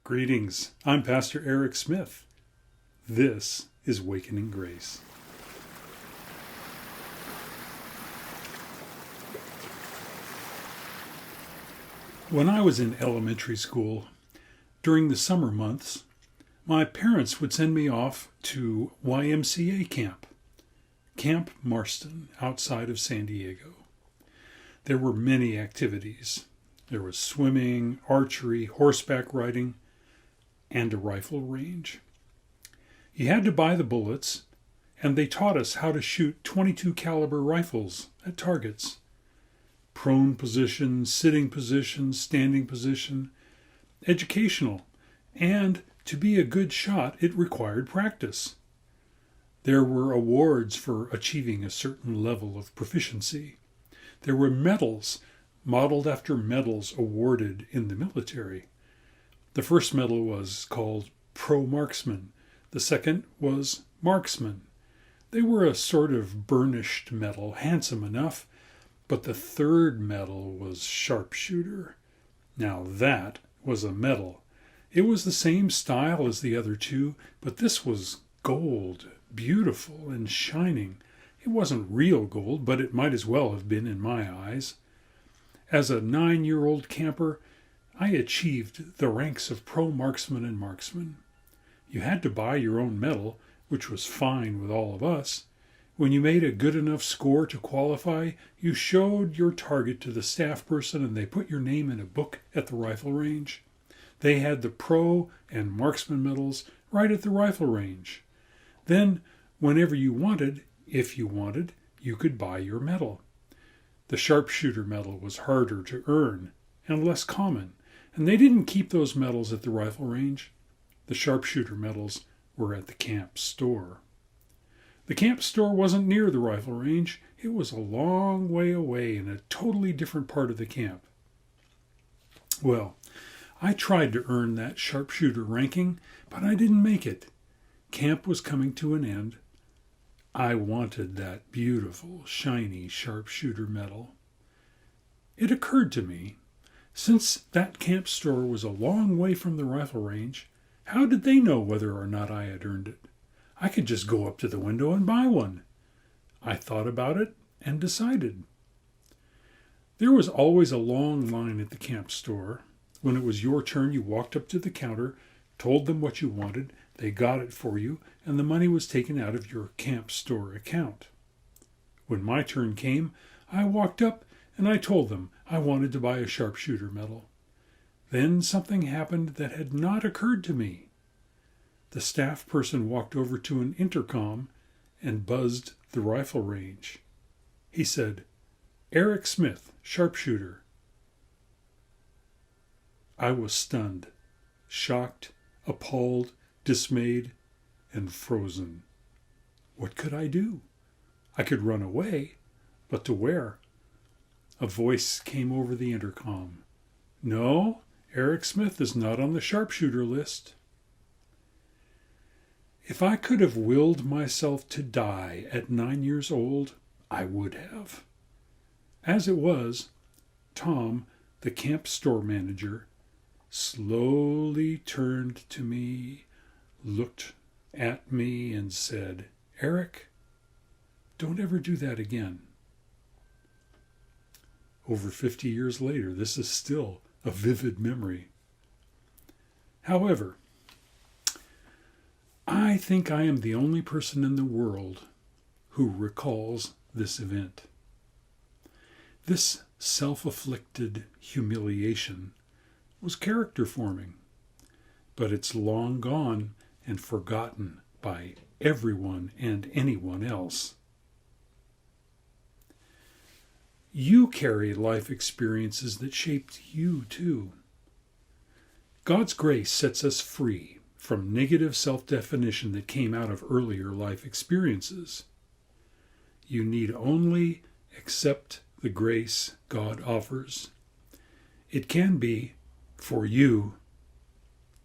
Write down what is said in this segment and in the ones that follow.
Greetings, I'm Pastor Eric Smith. This is Wakening Grace. When I was in elementary school, during the summer months, my parents would send me off to YMCA camp, Camp Marston, outside of San Diego. There were many activities. There was swimming, archery, horseback riding, and a rifle range. You had to buy the bullets, and they taught us how to shoot .22 caliber rifles at targets. Prone position, sitting position, standing position, educational, and to be a good shot, it required practice. There were awards for achieving a certain level of proficiency. There were medals, modeled after medals awarded in the military. The first medal was called Pro Marksman. The second was Marksman. They were a sort of burnished medal, handsome enough, but the third medal was Sharpshooter. Now that was a medal. It was the same style as the other two, but this was gold, beautiful and shining. It wasn't real gold, but it might as well have been in my eyes. As a 9-year-old camper, I achieved the ranks of Pro Marksman and Marksman. You had to buy your own medal, which was fine with all of us. When you made a good enough score to qualify, you showed your target to the staff person and they put your name in a book at the rifle range. They had the Pro and Marksman medals right at the rifle range. Then, whenever you wanted, if you wanted, you could buy your medal. The Sharpshooter medal was harder to earn and less common, and they didn't keep those medals at the rifle range. The Sharpshooter medals were at the camp store. The camp store wasn't near the rifle range. It was a long way away in a totally different part of the camp. Well, I tried to earn that Sharpshooter ranking, but I didn't make it. Camp was coming to an end. I wanted that beautiful, shiny Sharpshooter medal. It occurred to me, since that camp store was a long way from the rifle range, how did they know whether or not I had earned it? I could just go up to the window and buy one. I thought about it and decided. There was always a long line at the camp store. When it was your turn, you walked up to the counter, told them what you wanted, they got it for you, and the money was taken out of your camp store account. When my turn came, I walked up and I told them I wanted to buy a Sharpshooter medal. Then something happened that had not occurred to me. The staff person walked over to an intercom and buzzed the rifle range. He said, "Eric Smith, Sharpshooter." I was stunned, shocked, appalled, dismayed, and frozen. What could I do? I could run away, but to where? A voice came over the intercom. "No, Eric Smith is not on the Sharpshooter list." If I could have willed myself to die at 9 years old, I would have. As it was, Tom, the camp store manager, slowly turned to me, looked at me, and said, "Eric, don't ever do that again." Over 50 years later, this is still a vivid memory. However, I think I am the only person in the world who recalls this event. This self-afflicted humiliation was character forming, but it's long gone and forgotten by everyone and anyone else. You carry life experiences that shaped you too. God's grace sets us free from negative self-definition that came out of earlier life experiences. You need only accept the grace God offers. It can be, for you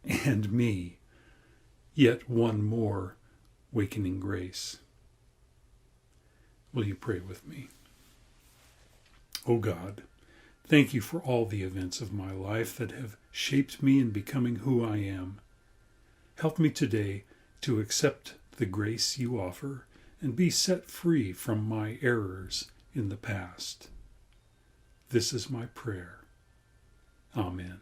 and me, yet one more wakening grace. Will you pray with me? O God, Thank you for all the events of my life that have shaped me in becoming who I am. Help me today to accept the grace you offer and be set free from my errors in the past. This is my prayer. Amen.